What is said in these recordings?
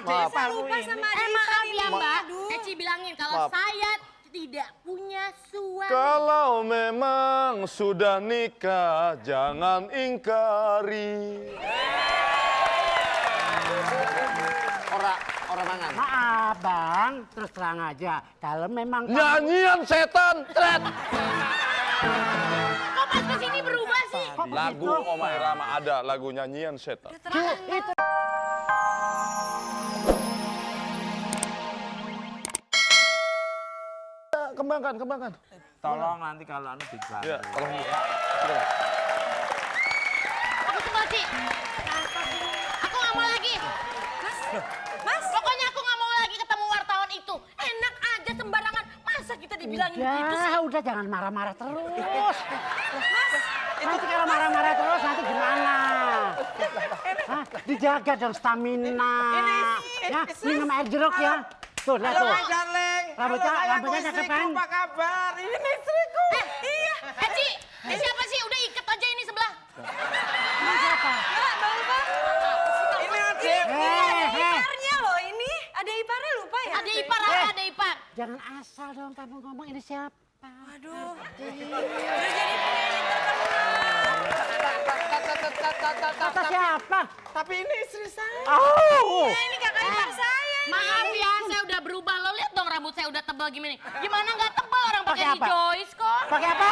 Adik ipar lupa sama adik maaf ya Mbak, Aduh. Eci bilangin kalau saya tidak punya suami. Kalau memang sudah nikah, jangan ingkari. Orang mangan. Maaf bang, terus terang aja. Kalau memang Nyanyian setan, tret. Kok pas kesini berubah sih? Lagu Oma Irama ada, lagu nyanyian setan. itu Kembangkan. Tolong nanti kalau anu dibantu. Ya, tolong. Aku sebel Ci. Aku nggak mau lagi. Mas, pokoknya aku nggak mau lagi ketemu wartawan itu. Enak aja sembarangan. Masa kita dibilangin gitu sih? udah jangan marah-marah terus. Nanti kalau marah-marah terus nanti gimana? Hah? Dijaga dong stamina. Ya, minum air jeruk ya. Tuh, lihat tuh. Darling. Rambutnya cakep kan? Apa kabar? Ini istriku. Iya. Ci, ini siapa sih? Udah ikat aja ini sebelah. Ini siapa? Ini adik. Iparnya loh ini. Ada iparnya lupa ya? Ada ipar apa? Ada ipar. Jangan asal dong kamu ngomong ini siapa? Aduh. Udah jadi penyanyi terkenal. Kata siapa? Tapi ini istri saya. Oh. Nah, ini kakak ipar saya. Maaf ya, saya udah berubah. Lo lihat dong rambut saya udah tebal gimana. Gimana nggak tebal orang pakai Pakai apa? Rejoice kok. Pakai apa?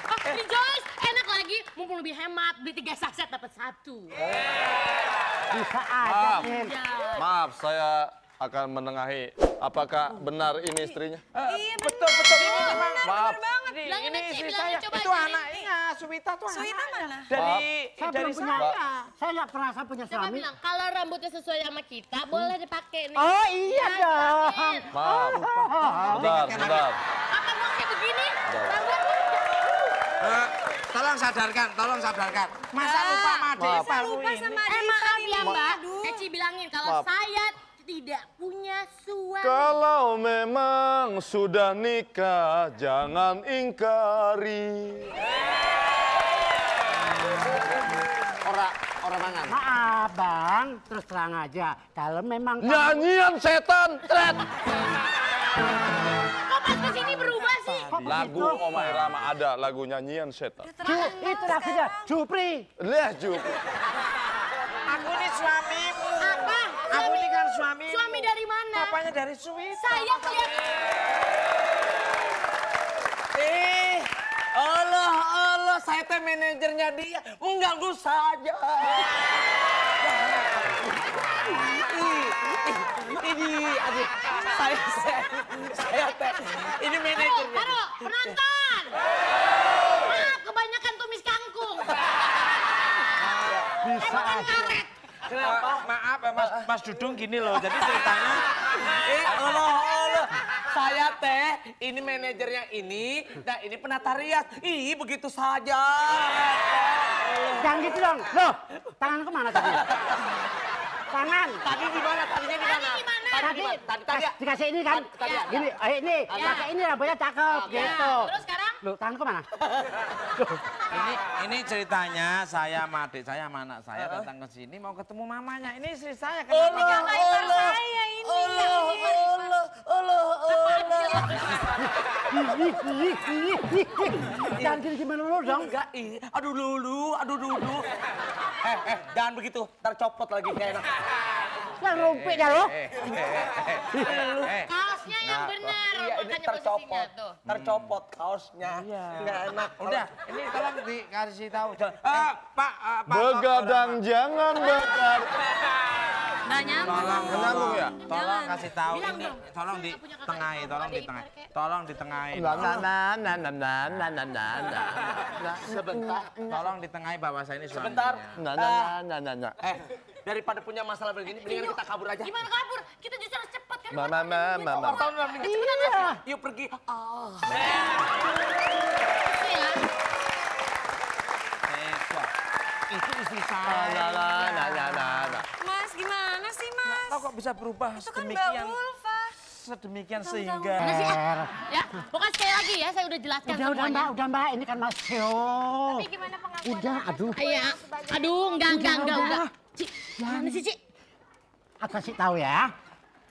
Oh, Rejoice enak lagi. Mumpung lebih hemat, beli 3 saset dapat 1. Bisa aja, Nin. Maaf, saya akan menengahi. Apakah benar ini istrinya? Iya Betul. Maaf. Bilangin Ini aja, istri bilangin saya. coba Itu aja. anaknya, Suwita tuh anak. Suwita mana? Saya Dari belum punya. saya. Saya nggak pernah punya Coba suami. bilang, kalau rambutnya sesuai sama kita, boleh dipakai nih. Oh iya dong. Maaf. Bentar. Apa mau kayak begini? Tolong sadarkan. Masa lupa sama adik Maaf. iparmu Lupa ini? sama adik Maaf ipar ya ini. Mbak, Aduh. Eci bilangin kalau Maaf. saya tidak punya suami. Kalau memang sudah nikah, jangan ingkari. Orang mangan. Maaf bang, terus terang aja. Kalau memang Nyanyian setan, tret. Kok pas kesini berubah sih? Lagu Oma Irama ada, lagu nyanyian setan. itu lagunya Jupri. Lihat Ju. Aku ini suamimu. Apa? Aku ini kan suamimu. Suami dari mana? Papanya dari Suwita. Saya lihat. Allah, saya teh manajernya dia. Mengganggu saja. Ini, aduh, saya teh, ini manajernya. Taruh, penonton. Kebanyakan tumis kangkung. Bisa Makan aja. karet. Kenapa? Maaf ya Mas Dudung gini loh. Jadi ceritanya, Allah, saya teh ini manajernya ini, nah ini penata rias. Ih begitu saja. Jangan gitu dong. Loh, tanganku mana tadi? Tangan. Tadi di mana? Tadinya di mana? Tadi Dikasih ini kan? Tadi ada. Gini, ini. Pakai ini rambutnya cakep gitu. Terus sekarang? Loh, tanganku mana? Ini ceritanya saya sama adik saya sama anak saya datang ke sini mau ketemu mamanya. Ini istri saya kan. Ini kakak ipar saya ini. Jangan gini gimana lu dong? Enggak, aduh dulu. Jangan begitu, ntar copot lagi nggak enak. Yang rumpik dah lo. Kaosnya yang benar. Iya, ini Makanya posisinya tuh. tercopot kaosnya. Nggak enak. Udah, ini tolong dikasih tahu. Pak, Begadang jangan bekar. Nggak nyambung. Nyambung ya? Tolong kasih tahu Bilang ini, dong. tolong di Saya nggak punya kakak tengahi, ipar, tolong ada di ipar tengahi. kayak. Tolong di tengahi. sebentar. Tolong di tengahi bahwa saya ini suaminya. Sebentar. Nah. Daripada punya masalah begini, mendingan kita kabur aja. Gimana kabur? Kita justru harus cepat kan? Mama. Wartawan udah mendingan cepetan, Mas. Yuk pergi. Ya. Itu istri saya. Nah. Mas, gimana sih Mas? Kok bisa berubah Itu kan Mbak sedemikian? Ulfa. sedemikian sehingga. Mana sih? Ya, pokoknya sekali lagi ya, saya udah jelaskan semuanya. Udah mbak, ini kan Mas Theo. Tapi gimana pengakuan? Udah, aduh. Iya, aduh, enggak. Udah. Ci, mana sih, Ci? Aku kasih tahu ya.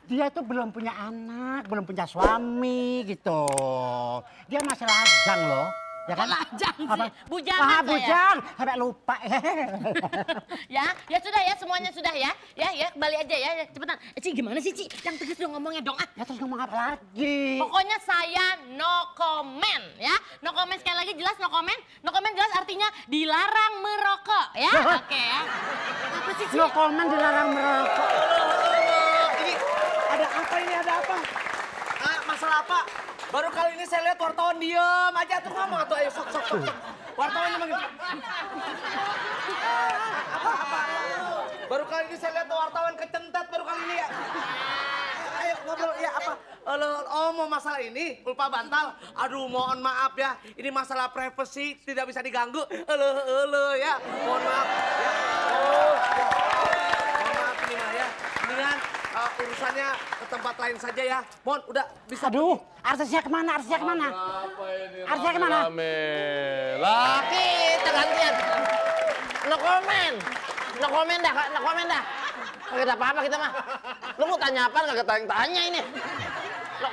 Dia tuh belum punya anak, belum punya suami gitu. Dia masih lajang loh. Ya kan? Lajang sih, Apa? bujangan Ah, saya. bujang. Sampai lupa. Ya sudah ya, semuanya sudah ya. Ya, kembali aja ya, cepetan. Ci, gimana sih, Ci? Yang tegas dong ngomongnya dong, ah. Ya terus ngomong apa lagi? Pokoknya saya no comment ya. No comment sekali lagi jelas no comment. No comment jelas artinya dilarang merokok ya. Oke ya. Apa sih, Ci? No comment dilarang merokok. Ini ada apa ini? Ada apa? Ah, masalah apa? Baru kali ini saya lihat wartawan diem aja tuh ngomong tuh, ayo sok. Wartawannya manggil. Apa? Baru kali ini saya lihat wartawan kecentet baru kali ini ya. Ayo ngobrol ya apa? Mau masalah ini lupa bantal. Aduh mohon maaf ya. Ini masalah privasi tidak bisa diganggu. Ya. Mohon maaf. Ya. Mohon maaf ini mah ya. Mendingan urusannya ke tempat lain saja ya. Mohon udah bisa. Aduh, artisnya kemana? Artisnya kemana? Lah, Kita gantian. No comment. No comment dah, no comment dah. Kagak ada apa-apa kita mah. Lu mau tanya apa? Kagak tanya ini. No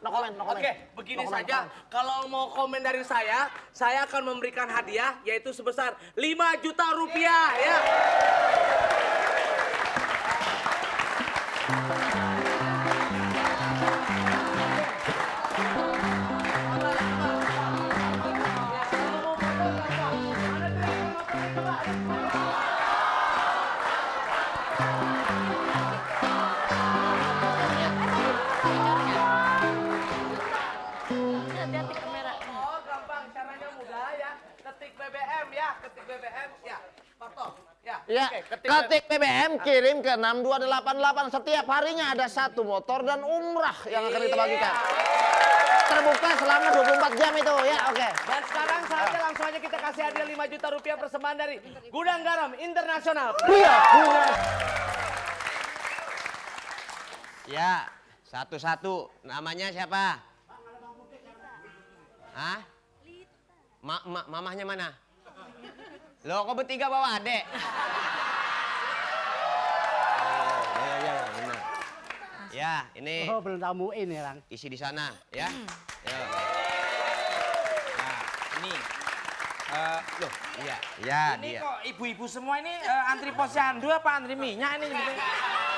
comment. Oke, begini saja. Kalau mau komen dari saya akan memberikan hadiah yaitu sebesar 5 juta rupiah ya. Hati-hati kamera. Oh, gampang, caranya mudah ya. Ketik BBM ya, ketik BBM ya. Parto, ya. Ya, Oke, ketik BBM kirim ke 6288. Setiap harinya ada 1 motor dan umrah yang akan kita bagikan. Terbuka selama 24 jam itu ya, oke. Dan sekarang saatnya langsung aja kita kasih hadiah 5 juta rupiah persembahan dari Gudang Garam Internasional. Ya, satu-satu. Namanya siapa? Hah? Mamahnya mana? Loh, kok bertiga bawa adek? Ya, benar. Ya, ini Oh, belum tahu ini, Lang. isi di sana, ya. Ya. Nah, ini. Loh, Iya, ya ini dia. kok ibu-ibu semua ini antri posyandu apa antri minyak ini?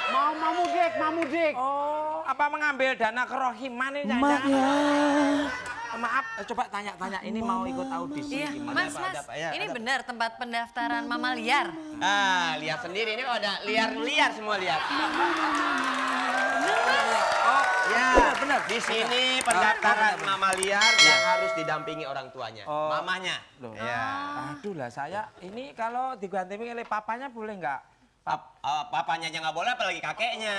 Mau mudik. Oh, apa mengambil dana kerohiman ini? Maaf, coba tanya-tanya ini mau ikut audisi Iya, gimana? Mas. Ya, Ini benar tempat pendaftaran mama liar. Ah, lihat sendiri ini kok ada liar-liar semua lihat. Oh, Ya, benar. Di sini pendaftaran mama liar yang harus didampingi orang tuanya, Oh. mamanya. Loh. Ya. Aduh lah, saya ini kalau digantikan oleh papanya boleh nggak? Papanya aja nggak boleh, apalagi kakeknya.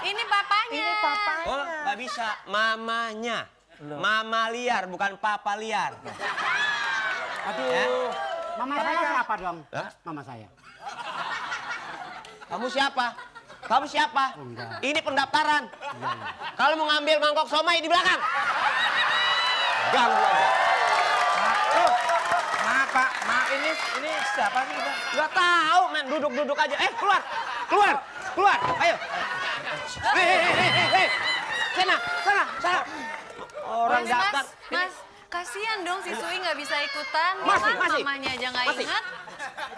Ini papanya. Ini papanya. Oh, nggak bisa, mamanya. Loh. Mama liar, bukan papa liar. Aduh. Ya. Mama saya siapa dong? Hah? Mama saya. Kamu siapa? Kamu siapa? Enggak. Ini pendaftaran. Kalau mau ngambil mangkok somai di belakang. Ganggu aja. Maaf Pak, maaf ini siapa sih? Pak? Gak tahu, men. Duduk-duduk aja. Keluar. Ayo. Hei. Sana. Orang daftar. Mas, kasihan dong si Sui nggak bisa ikutan. Masih. Mamanya aja nggak Masih. ingat.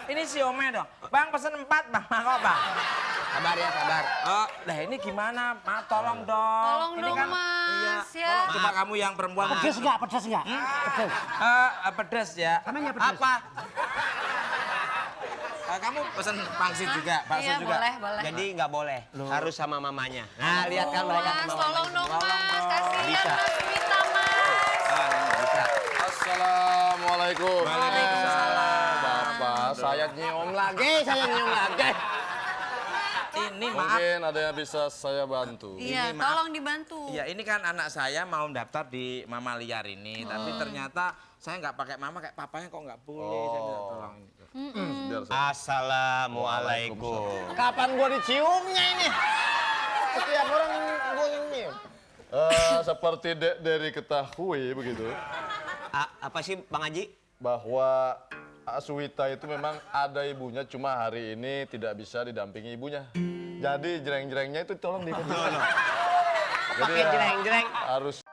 Ini si Ome dong. Bang pesen 4 bang, mangkok bang. Sabar. Oh, lah ini gimana? Ma, tolong dong. Tolong Ini dong, kan- Mas, Iya. ya. Tolong coba kamu yang perempuan. Pedes nggak? Pedes. Pedes ya. Namanya pedes. Apa? Kamu pesen pangsit juga, bakso Iya, juga. boleh. Jadi nggak boleh. Harus sama mamanya. Nah, lihat kan mereka Mas, sama tolong mamanya. dong, Mas. Kasihan, Bisa. Mas. Minta, Mas. Bisa. Assalamualaikum. Waalaikumsalam. Bapak, saya nyium lagi. Saya nyium lagi. Ini maaf. Mungkin ada yang bisa saya bantu. Iya, Ini, maaf. tolong dibantu. Iya, ini kan anak saya mau daftar di Mama Liar ini, tapi ternyata saya nggak pakai mama, kayak papanya kok nggak boleh. Saya minta tolong ini. Biar saya. Assalamualaikum. Kapan gua diciumnya ini? setiap orang ini. Seperti Dek Dery ketahui begitu, Apa sih Bang Haji? bahwa Aswita itu memang ada ibunya, cuma hari ini tidak bisa didampingi ibunya. Jadi jreng-jrengnya itu tolong diikuti. Jadi Pakai jreng-jreng. harus